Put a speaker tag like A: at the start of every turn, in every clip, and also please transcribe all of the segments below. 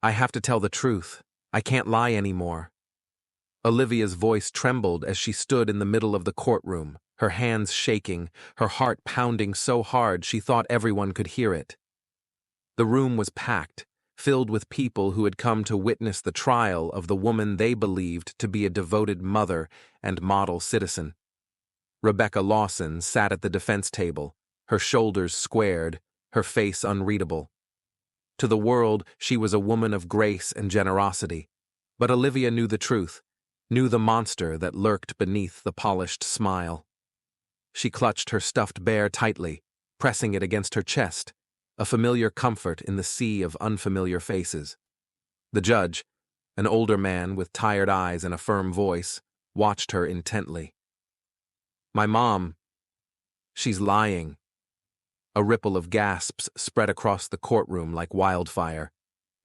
A: I have to tell the truth. I can't lie anymore. Olivia's voice trembled as she stood in the middle of the courtroom, her hands shaking, her heart pounding so hard she thought everyone could hear it. The room was packed, filled with people who had come to witness the trial of the woman they believed to be a devoted mother and model citizen. Rebecca Lawson sat at the defense table, her shoulders squared, her face unreadable. To the world, she was a woman of grace and generosity, but Olivia knew the truth, knew the monster that lurked beneath the polished smile. She clutched her stuffed bear tightly, pressing it against her chest, a familiar comfort in the sea of unfamiliar faces. The judge, an older man with tired eyes and a firm voice, watched her intently. "My mom, she's lying." A ripple of gasps spread across the courtroom like wildfire.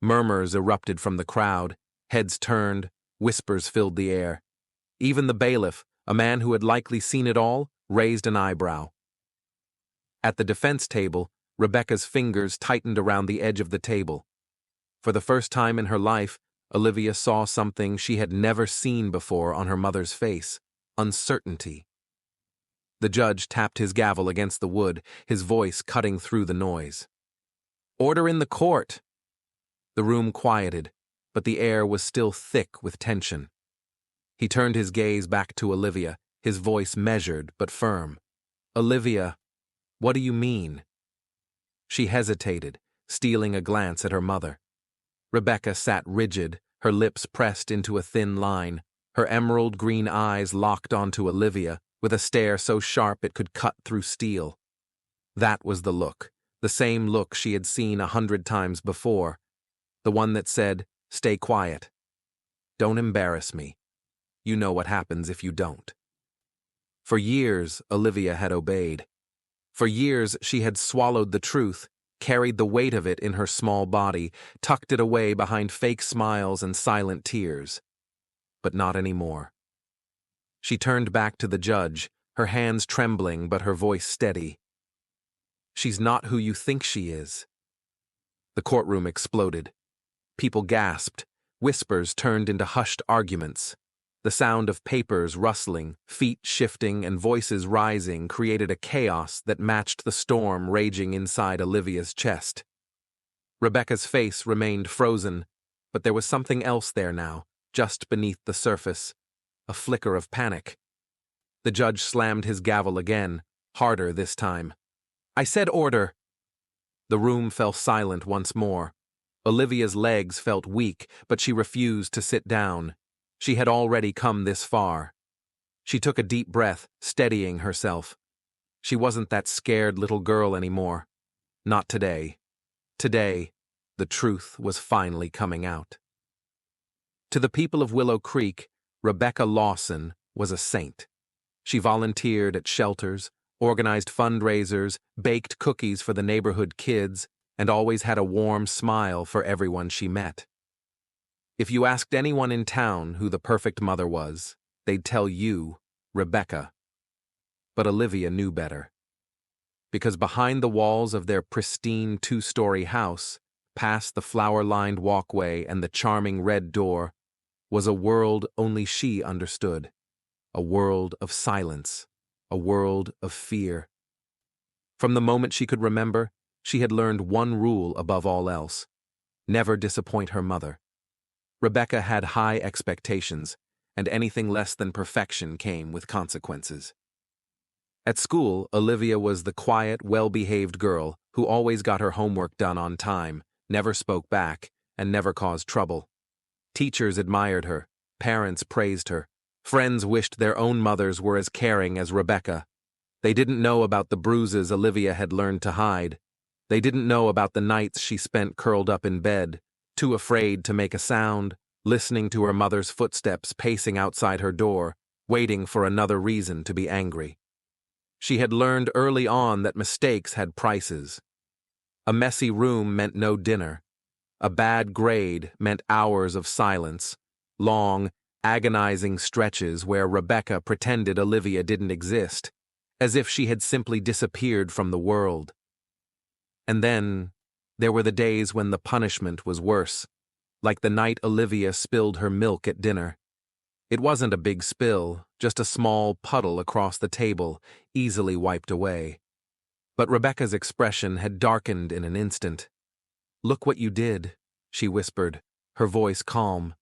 A: Murmurs erupted from the crowd, heads turned, whispers filled the air. Even the bailiff, a man who had likely seen it all, raised an eyebrow. At the defense table, Rebecca's fingers tightened around the edge of the table. For the first time in her life, Olivia saw something she had never seen before on her mother's face: uncertainty. The judge tapped his gavel against the wood, his voice cutting through the noise. "Order in the court!" The room quieted, but the air was still thick with tension. He turned his gaze back to Olivia, his voice measured but firm. "Olivia, what do you mean?" She hesitated, stealing a glance at her mother. Rebecca sat rigid, her lips pressed into a thin line, her emerald green eyes locked onto Olivia, with a stare so sharp it could cut through steel. That was the same look she had seen 100 times before, the one that said, "Stay quiet. Don't embarrass me. You know what happens if you don't." For years, Olivia had obeyed. For years, she had swallowed the truth, carried the weight of it in her small body, tucked it away behind fake smiles and silent tears. But not anymore. She turned back to the judge, her hands trembling but her voice steady. "She's not who you think she is." The courtroom exploded. People gasped, whispers turned into hushed arguments. The sound of papers rustling, feet shifting, and voices rising created a chaos that matched the storm raging inside Olivia's chest. Rebecca's face remained frozen, but there was something else there now, just beneath the surface. A flicker of panic. The judge slammed his gavel again, harder this time. "I said order!" The room fell silent once more. Olivia's legs felt weak, but she refused to sit down. She had already come this far. She took a deep breath, steadying herself. She wasn't that scared little girl anymore. Not today. Today, the truth was finally coming out. To the people of Willow Creek, Rebecca Lawson was a saint. She volunteered at shelters, organized fundraisers, baked cookies for the neighborhood kids, and always had a warm smile for everyone she met. If you asked anyone in town who the perfect mother was, they'd tell you, Rebecca. But Olivia knew better. Because behind the walls of their pristine 2-story house, past the flower-lined walkway and the charming red door, was a world only she understood. A world of silence. A world of fear. From the moment she could remember, she had learned one rule above all else: never disappoint her mother. Rebecca had high expectations, and anything less than perfection came with consequences. At school, Olivia was the quiet, well-behaved girl who always got her homework done on time, never spoke back, and never caused trouble. Teachers admired her, parents praised her, friends wished their own mothers were as caring as Rebecca. They didn't know about the bruises Olivia had learned to hide. They didn't know about the nights she spent curled up in bed, too afraid to make a sound, listening to her mother's footsteps pacing outside her door, waiting for another reason to be angry. She had learned early on that mistakes had prices. A messy room meant no dinner. A bad grade meant hours of silence, long, agonizing stretches where Rebecca pretended Olivia didn't exist, as if she had simply disappeared from the world. And then, there were the days when the punishment was worse, like the night Olivia spilled her milk at dinner. It wasn't a big spill, just a small puddle across the table, easily wiped away. But Rebecca's expression had darkened in an instant. "Look what you did," she whispered, her voice calm,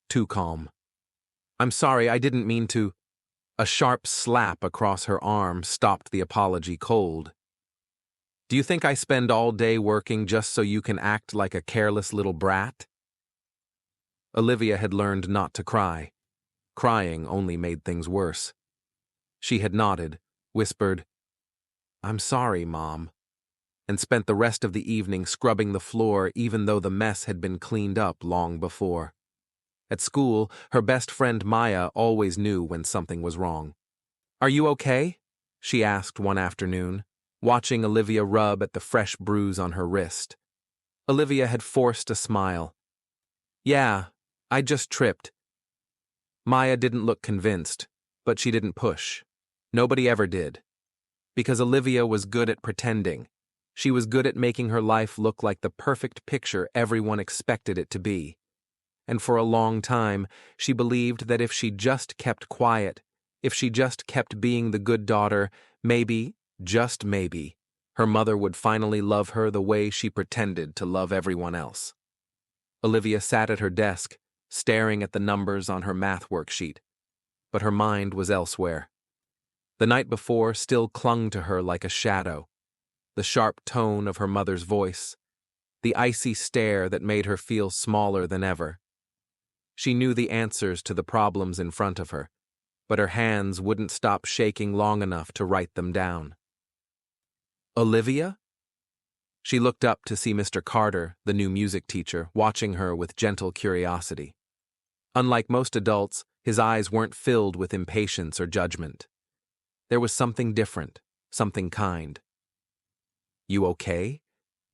A: too calm. "I'm sorry, I didn't mean to." A sharp slap across her arm stopped the apology cold. "Do you think I spend all day working just so you can act like a careless little brat?" Olivia had learned not to cry. Crying only made things worse. She had nodded, whispered, "I'm sorry, Mom," and spent the rest of the evening scrubbing the floor even though the mess had been cleaned up long before. At school, her best friend Maya always knew when something was wrong. "Are you okay?" she asked one afternoon, watching Olivia rub at the fresh bruise on her wrist. Olivia had forced a smile. "Yeah, I just tripped." Maya didn't look convinced, but she didn't push. Nobody ever did. Because Olivia was good at pretending. She was good at making her life look like the perfect picture everyone expected it to be. And for a long time, she believed that if she just kept quiet, if she just kept being the good daughter, maybe, just maybe, her mother would finally love her the way she pretended to love everyone else. Olivia sat at her desk, staring at the numbers on her math worksheet, but her mind was elsewhere. The night before still clung to her like a shadow. The sharp tone of her mother's voice, the icy stare that made her feel smaller than ever. She knew the answers to the problems in front of her, but her hands wouldn't stop shaking long enough to write them down. "Olivia?" She looked up to see Mr. Carter, the new music teacher, watching her with gentle curiosity. Unlike most adults, his eyes weren't filled with impatience or judgment. There was something different, something kind. "You okay?"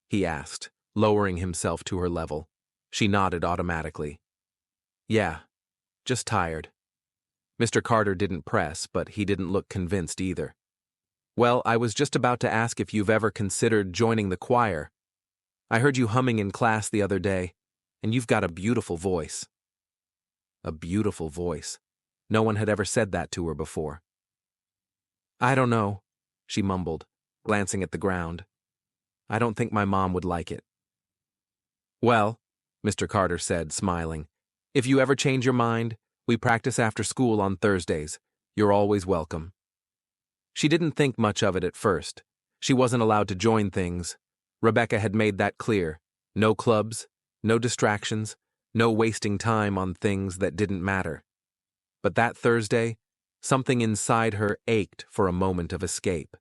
A: he asked, lowering himself to her level. She nodded automatically. "Yeah, just tired." Mr. Carter didn't press, but he didn't look convinced either. "Well, I was just about to ask if you've ever considered joining the choir. I heard you humming in class the other day, and you've got a beautiful voice." A beautiful voice. No one had ever said that to her before. "I don't know," she mumbled, glancing at the ground. "I don't think my mom would like it." "Well," Mr. Carter said, smiling, "if you ever change your mind, we practice after school on Thursdays. You're always welcome." She didn't think much of it at first. She wasn't allowed to join things. Rebecca had made that clear. No clubs, no distractions, no wasting time on things that didn't matter. But that Thursday, something inside her ached for a moment of escape.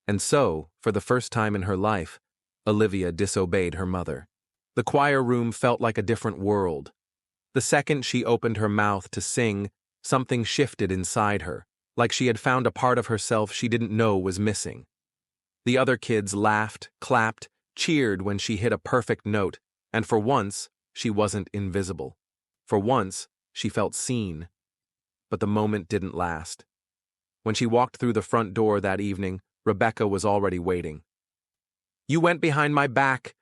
A: And so, for the first time in her life, Olivia disobeyed her mother. The choir room felt like a different world. The second she opened her mouth to sing, something shifted inside her, like she had found a part of herself she didn't know was missing. The other kids laughed, clapped, cheered when she hit a perfect note, and for once, she wasn't invisible. For once, she felt seen. But the moment didn't last. When she walked through the front door that evening, Rebecca was already waiting. "You went behind my back,"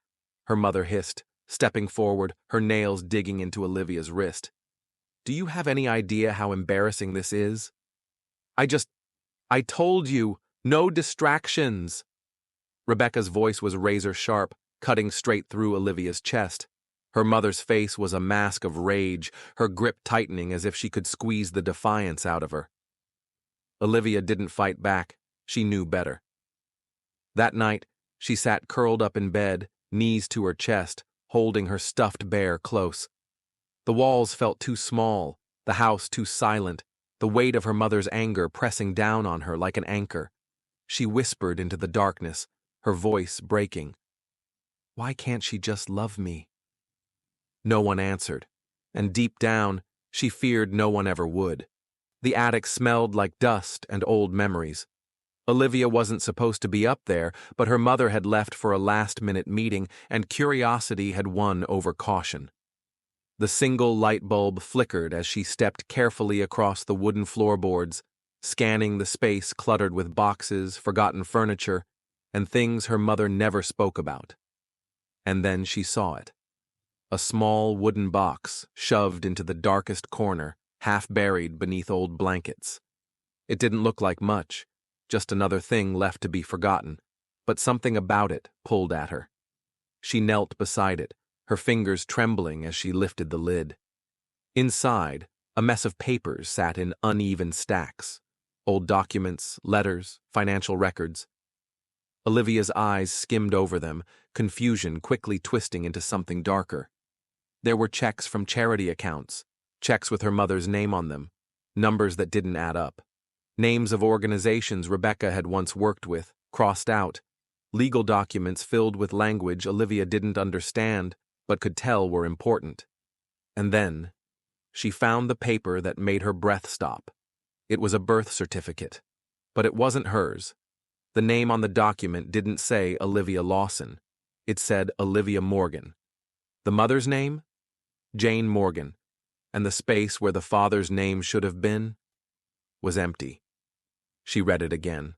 A: her mother hissed, stepping forward, her nails digging into Olivia's wrist. "Do you have any idea how embarrassing this is?" I told you, no distractions." Rebecca's voice was razor sharp, cutting straight through Olivia's chest. Her mother's face was a mask of rage, her grip tightening as if she could squeeze the defiance out of her. Olivia didn't fight back. She knew better. That night, she sat curled up in bed, knees to her chest, holding her stuffed bear close. The walls felt too small, the house too silent, the weight of her mother's anger pressing down on her like an anchor. She whispered into the darkness, her voice breaking. "Why can't she just love me?" No one answered, and deep down, she feared no one ever would. The attic smelled like dust and old memories. Olivia wasn't supposed to be up there, but her mother had left for a last-minute meeting, and curiosity had won over caution. The single light bulb flickered as she stepped carefully across the wooden floorboards, scanning the space cluttered with boxes, forgotten furniture, and things her mother never spoke about. And then she saw it. A small wooden box, shoved into the darkest corner, half buried beneath old blankets. It didn't look like much, just another thing left to be forgotten, but something about it pulled at her. She knelt beside it, her fingers trembling as she lifted the lid. Inside, a mess of papers sat in uneven stacks. Old documents, letters, financial records. Olivia's eyes skimmed over them, confusion quickly twisting into something darker. There were checks from charity accounts, checks with her mother's name on them, numbers that didn't add up. Names of organizations Rebecca had once worked with, crossed out. Legal documents filled with language Olivia didn't understand, but could tell were important. And then, she found the paper that made her breath stop. It was a birth certificate, but it wasn't hers. The name on the document didn't say Olivia Lawson. It said Olivia Morgan. The mother's name? Jane Morgan. And the space where the father's name should have been was empty. She read it again.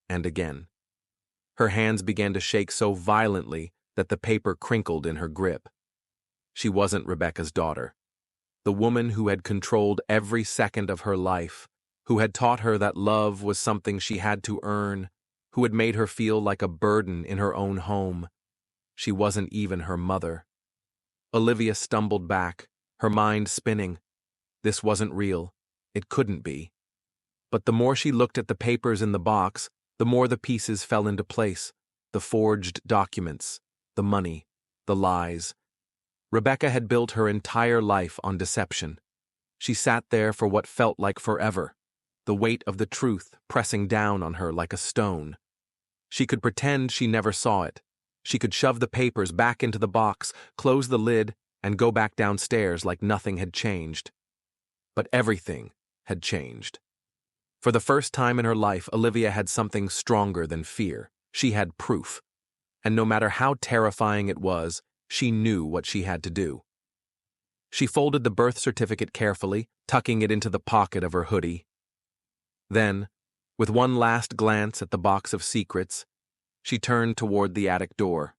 A: And again. Her hands began to shake so violently that the paper crinkled in her grip. She wasn't Rebecca's daughter. The woman who had controlled every second of her life, who had taught her that love was something she had to earn, who had made her feel like a burden in her own home. She wasn't even her mother. Olivia stumbled back, her mind spinning. This wasn't real. It couldn't be. But the more she looked at the papers in the box, the more the pieces fell into place. The forged documents, the money, the lies. Rebecca had built her entire life on deception. She sat there for what felt like forever, the weight of the truth pressing down on her like a stone. She could pretend she never saw it. She could shove the papers back into the box, close the lid, and go back downstairs like nothing had changed. But everything had changed. For the first time in her life, Olivia had something stronger than fear. She had proof. And no matter how terrifying it was, she knew what she had to do. She folded the birth certificate carefully, tucking it into the pocket of her hoodie. Then, with one last glance at the box of secrets, she turned toward the attic door.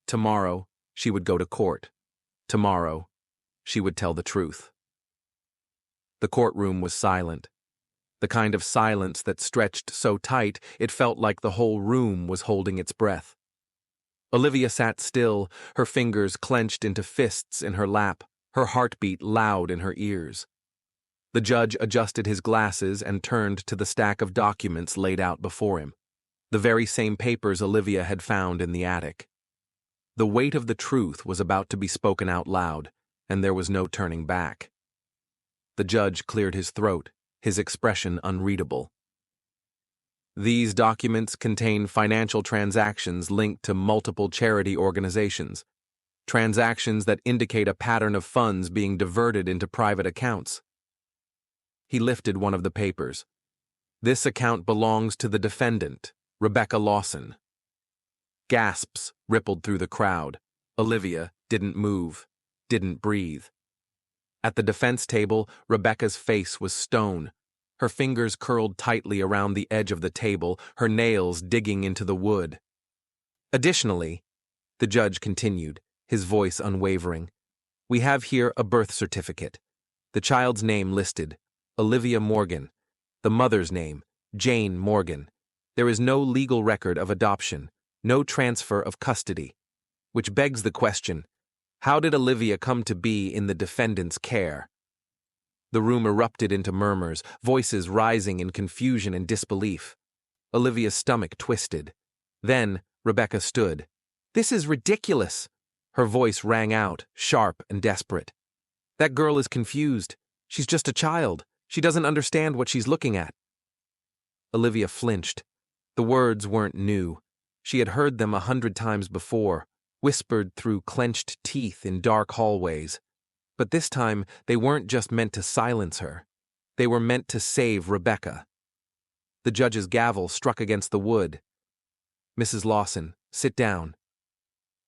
A: Tomorrow, she would go to court. Tomorrow, she would tell the truth. The courtroom was silent. The kind of silence that stretched so tight it felt like the whole room was holding its breath. Olivia sat still, her fingers clenched into fists in her lap, her heartbeat loud in her ears. The judge adjusted his glasses and turned to the stack of documents laid out before him, the very same papers Olivia had found in the attic. The weight of the truth was about to be spoken out loud, and there was no turning back. The judge cleared his throat, his expression unreadable. These documents contain financial transactions linked to multiple charity organizations, transactions that indicate a pattern of funds being diverted into private accounts. He lifted one of the papers. This account belongs to the defendant, Rebecca Lawson. Gasps rippled through the crowd. Olivia didn't move, didn't breathe. At the defense table, Rebecca's face was stone. Her fingers curled tightly around the edge of the table, her nails digging into the wood. Additionally, the judge continued, his voice unwavering, we have here a birth certificate. The child's name listed, Olivia Morgan. The mother's name, Jane Morgan. There is no legal record of adoption, no transfer of custody. Which begs the question, how did Olivia come to be in the defendant's care? The room erupted into murmurs, voices rising in confusion and disbelief. Olivia's stomach twisted. Then, Rebecca stood. This is ridiculous. Her voice rang out, sharp and desperate. That girl is confused. She's just a child. She doesn't understand what she's looking at. Olivia flinched. The words weren't new. She had heard them 100 times before, whispered through clenched teeth in dark hallways. But this time, they weren't just meant to silence her. They were meant to save Rebecca. The judge's gavel struck against the wood. Mrs. Lawson, sit down.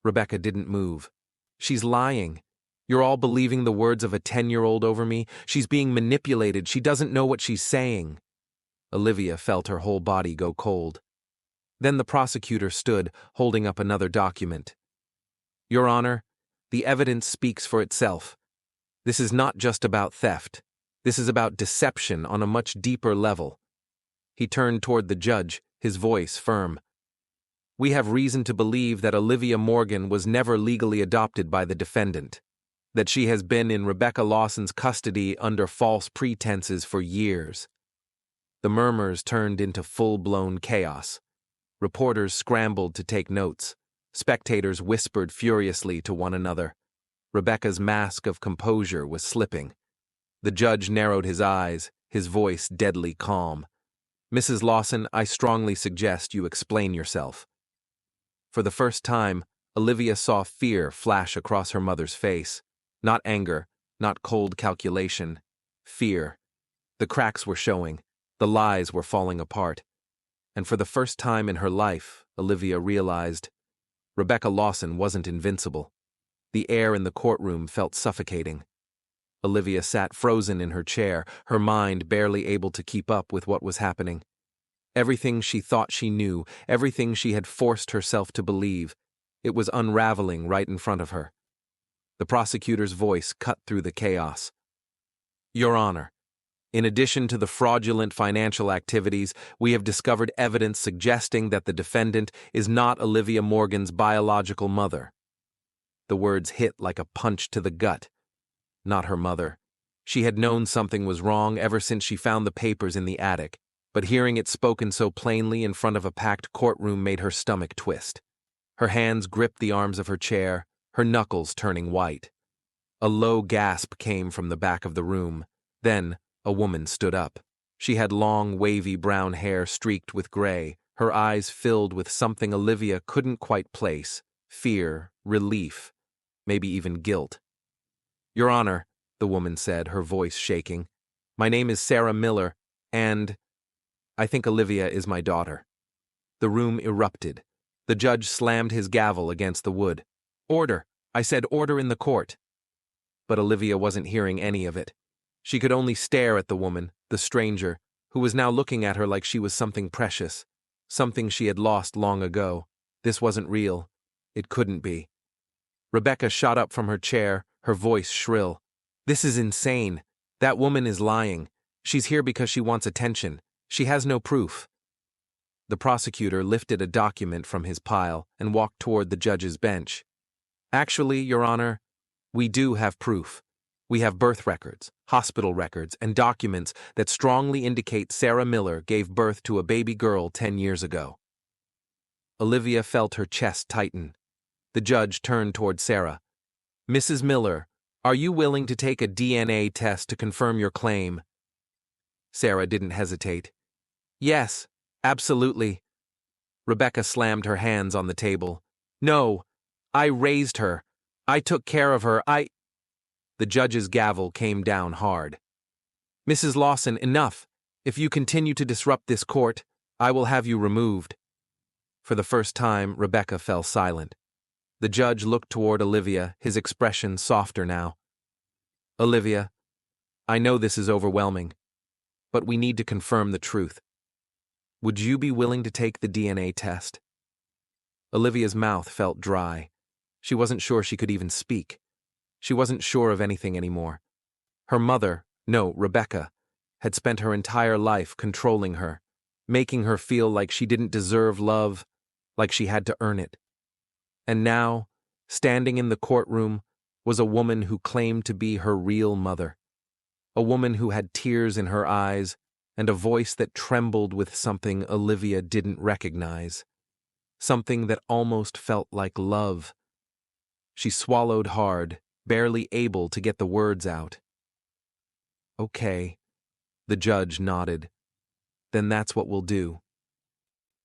A: Rebecca didn't move. She's lying. You're all believing the words of a 10-year-old over me. She's being manipulated. She doesn't know what she's saying. Olivia felt her whole body go cold. Then the prosecutor stood, holding up another document. Your Honor, The evidence speaks for itself. This is not just about theft. This is about deception on a much deeper level. He turned toward the judge, his voice firm. We have reason to believe that Olivia Morgan was never legally adopted by the defendant, that she has been in Rebecca Lawson's custody under false pretenses for years. The murmurs turned into full-blown chaos. Reporters scrambled to take notes. Spectators whispered furiously to one another. Rebecca's mask of composure was slipping. The judge narrowed his eyes, his voice deadly calm. Mrs. Lawson, I strongly suggest you explain yourself. For the first time, Olivia saw fear flash across her mother's face. Not anger, not cold calculation. Fear. The cracks were showing. The lies were falling apart. And for the first time in her life, Olivia realized Rebecca Lawson wasn't invincible. The air in the courtroom felt suffocating. Olivia sat frozen in her chair, her mind barely able to keep up with what was happening. Everything she thought she knew, everything she had forced herself to believe, it was unraveling right in front of her. The prosecutor's voice cut through the chaos. Your Honor, in addition to the fraudulent financial activities, we have discovered evidence suggesting that the defendant is not Olivia Morgan's biological mother. The words hit like a punch to the gut. Not her mother. She had known something was wrong ever since she found the papers in the attic, but hearing it spoken so plainly in front of a packed courtroom made her stomach twist. Her hands gripped the arms of her chair, her knuckles turning white. A low gasp came from the back of the room. Then, a woman stood up. She had long, wavy brown hair streaked with gray, her eyes filled with something Olivia couldn't quite place: fear, relief, maybe even guilt. Your Honor, the woman said, her voice shaking, my name is Sarah Miller, and I think Olivia is my daughter. The room erupted. The judge slammed his gavel against the wood. Order! I said order in the court. But Olivia wasn't hearing any of it. She could only stare at the woman, the stranger, who was now looking at her like she was something precious, something she had lost long ago. This wasn't real. It couldn't be. Rebecca shot up from her chair, her voice shrill. This is insane. That woman is lying. She's here because she wants attention. She has no proof. The prosecutor lifted a document from his pile and walked toward the judge's bench. Actually, Your Honor, we do have proof. We have birth records, hospital records, and documents that strongly indicate Sarah Miller gave birth to a baby girl 10 years ago. Olivia felt her chest tighten. The judge turned toward Sarah. Mrs. Miller, are you willing to take a DNA test to confirm your claim? Sarah didn't hesitate. Yes, absolutely. Rebecca slammed her hands on the table. No, I raised her. I took care of her. The judge's gavel came down hard. Mrs. Lawson, enough. If you continue to disrupt this court, I will have you removed. For the first time, Rebecca fell silent. The judge looked toward Olivia, his expression softer now. Olivia, I know this is overwhelming, but we need to confirm the truth. Would you be willing to take the DNA test? Olivia's mouth felt dry. She wasn't sure she could even speak. She wasn't sure of anything anymore. Her mother, no, Rebecca, had spent her entire life controlling her, making her feel like she didn't deserve love, like she had to earn it. And now, standing in the courtroom, was a woman who claimed to be her real mother. A woman who had tears in her eyes and a voice that trembled with something Olivia didn't recognize. Something that almost felt like love. She swallowed hard, barely able to get the words out. Okay, the judge nodded. Then that's what we'll do.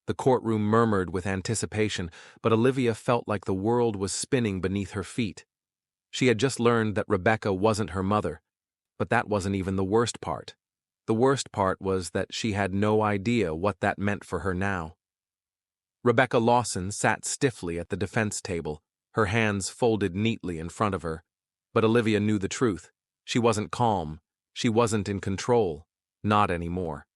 A: The courtroom murmured with anticipation, but Olivia felt like the world was spinning beneath her feet. She had just learned that Rebecca wasn't her mother, but that wasn't even the worst part. The worst part was that she had no idea what that meant for her now. Rebecca Lawson sat stiffly at the defense table, her hands folded neatly in front of her. But Olivia knew the truth. She wasn't calm. She wasn't in control. Not anymore.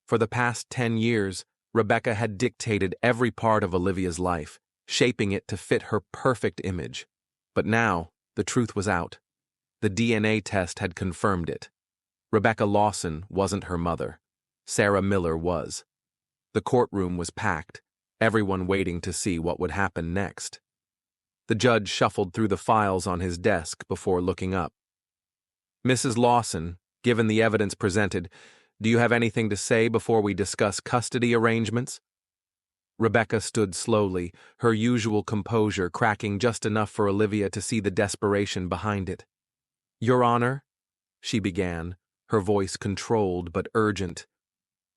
A: For the past 10 years, Rebecca had dictated every part of Olivia's life, shaping it to fit her perfect image. But now, the truth was out. The DNA test had confirmed it. Rebecca Lawson wasn't her mother. Sarah Miller was. The courtroom was packed, everyone waiting to see what would happen next. The judge shuffled through the files on his desk before looking up. "Mrs. Lawson, given the evidence presented, do you have anything to say before we discuss custody arrangements?" Rebecca stood slowly, her usual composure cracking just enough for Olivia to see the desperation behind it. "Your Honor," she began, her voice controlled but urgent,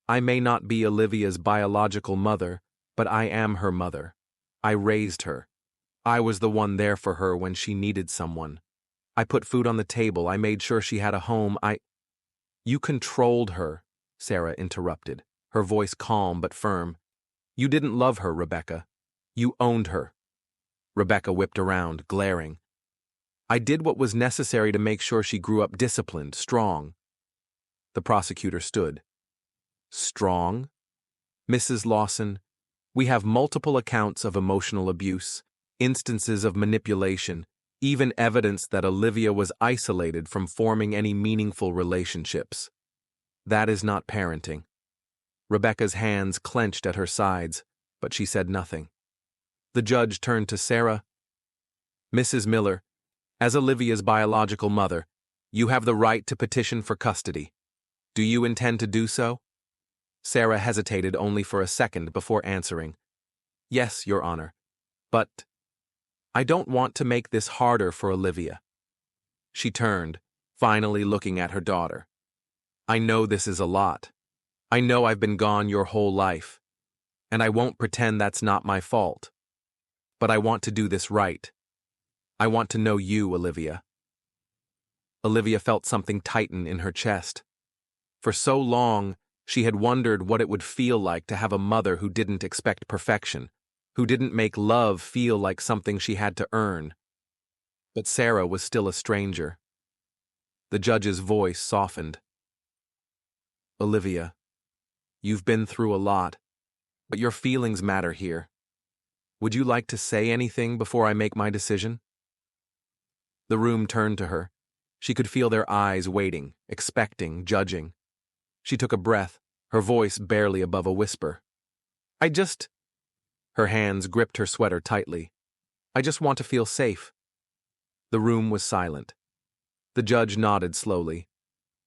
A: "I may not be Olivia's biological mother, but I am her mother. I raised her. I was the one there for her when she needed someone. I put food on the table, I made sure she had a home, You controlled her," Sarah interrupted, her voice calm but firm. "You didn't love her, Rebecca. You owned her." Rebecca whipped around, glaring. "I did what was necessary to make sure she grew up disciplined, strong." The prosecutor stood. "Strong? Mrs. Lawson, we have multiple accounts of emotional abuse, instances of manipulation, even evidence that Olivia was isolated from forming any meaningful relationships. That is not parenting." Rebecca's hands clenched at her sides, but she said nothing. The judge turned to Sarah. "Mrs. Miller, as Olivia's biological mother, you have the right to petition for custody. Do you intend to do so?" Sarah hesitated only for a second before answering. "Yes, Your Honor. But I don't want to make this harder for Olivia." She turned, finally looking at her daughter. "I know this is a lot. I know I've been gone your whole life. And I won't pretend that's not my fault. But I want to do this right. I want to know you, Olivia." Olivia felt something tighten in her chest. For so long, she had wondered what it would feel like to have a mother who didn't expect perfection, who didn't make love feel like something she had to earn. But Sarah was still a stranger. The judge's voice softened. "Olivia, you've been through a lot, but your feelings matter here. Would you like to say anything before I make my decision?" The room turned to her. She could feel their eyes waiting, expecting, judging. She took a breath, her voice barely above a whisper. Her hands gripped her sweater tightly. "I just want to feel safe." The room was silent. The judge nodded slowly.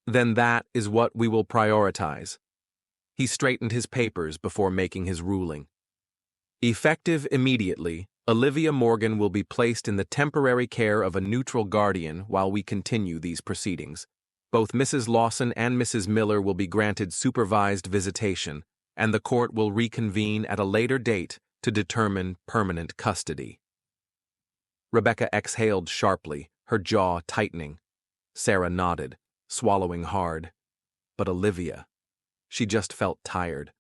A: "Then that is what we will prioritize." He straightened his papers before making his ruling. "Effective immediately, Olivia Morgan will be placed in the temporary care of a neutral guardian while we continue these proceedings. Both Mrs. Lawson and Mrs. Miller will be granted supervised visitation, and the court will reconvene at a later date to determine permanent custody." Rebecca exhaled sharply, her jaw tightening. Sarah nodded, swallowing hard. But Olivia, she just felt tired,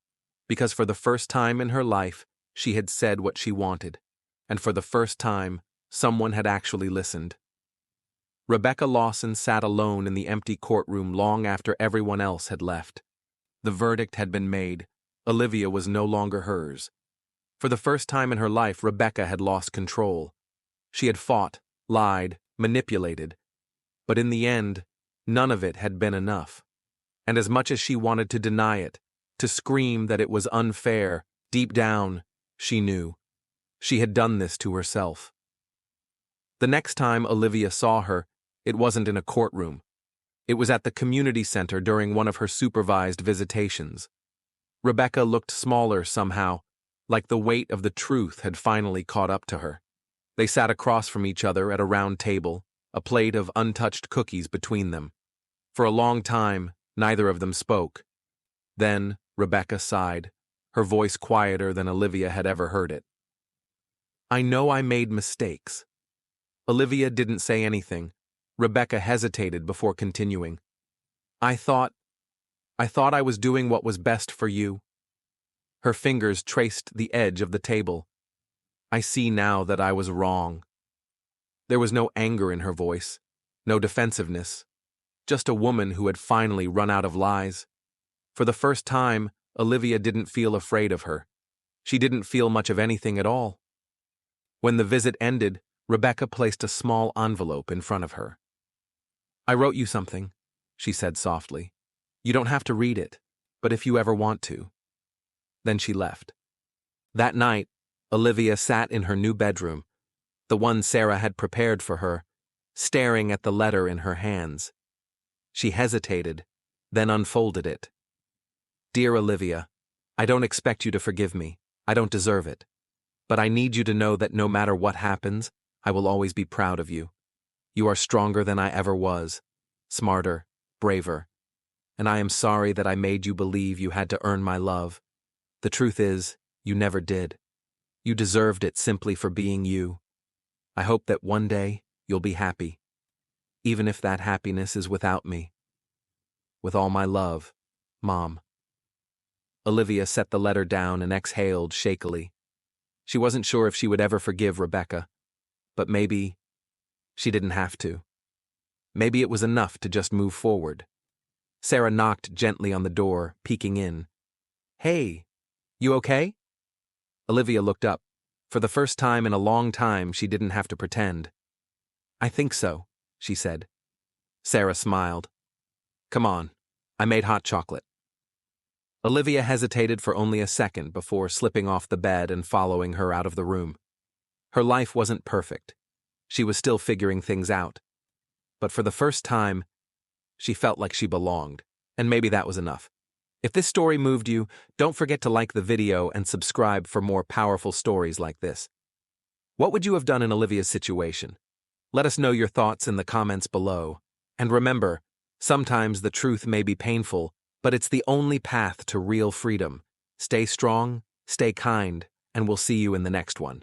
A: because for the first time in her life, she had said what she wanted, and for the first time, someone had actually listened. Rebecca Lawson sat alone in the empty courtroom long after everyone else had left. The verdict had been made. Olivia was no longer hers. For the first time in her life, Rebecca had lost control. She had fought, lied, manipulated. But in the end, none of it had been enough. And as much as she wanted to deny it, to scream that it was unfair, deep down, she knew. She had done this to herself. The next time Olivia saw her, it wasn't in a courtroom. It was at the community center during one of her supervised visitations. Rebecca looked smaller somehow, like the weight of the truth had finally caught up to her. They sat across from each other at a round table, a plate of untouched cookies between them. For a long time, neither of them spoke. Then Rebecca sighed, her voice quieter than Olivia had ever heard it. "I know I made mistakes." Olivia didn't say anything. Rebecca hesitated before continuing. I thought I was doing what was best for you." Her fingers traced the edge of the table. "I see now that I was wrong." There was no anger in her voice, no defensiveness, just a woman who had finally run out of lies. For the first time, Olivia didn't feel afraid of her. She didn't feel much of anything at all. When the visit ended, Rebecca placed a small envelope in front of her. "I wrote you something," she said softly. "You don't have to read it, but if you ever want to." Then she left. That night, Olivia sat in her new bedroom, the one Sarah had prepared for her, staring at the letter in her hands. She hesitated, then unfolded it. "Dear Olivia, I don't expect you to forgive me. I don't deserve it. But I need you to know that no matter what happens, I will always be proud of you. You are stronger than I ever was, smarter, braver. And I am sorry that I made you believe you had to earn my love. The truth is, you never did. You deserved it simply for being you. I hope that one day you'll be happy, even if that happiness is without me. With all my love, Mom." Olivia set the letter down and exhaled shakily. She wasn't sure if she would ever forgive Rebecca, but maybe she didn't have to. Maybe it was enough to just move forward. Sarah knocked gently on the door, peeking in. "Hey, you okay?" Olivia looked up. For the first time in a long time, she didn't have to pretend. "I think so," she said. Sarah smiled. "Come on, I made hot chocolate." Olivia hesitated for only a second before slipping off the bed and following her out of the room. Her life wasn't perfect. She was still figuring things out. But for the first time, she felt like she belonged, and maybe that was enough. If this story moved you, don't forget to like the video and subscribe for more powerful stories like this. What would you have done in Olivia's situation? Let us know your thoughts in the comments below. And remember, sometimes the truth may be painful, but it's the only path to real freedom. Stay strong, stay kind, and we'll see you in the next one.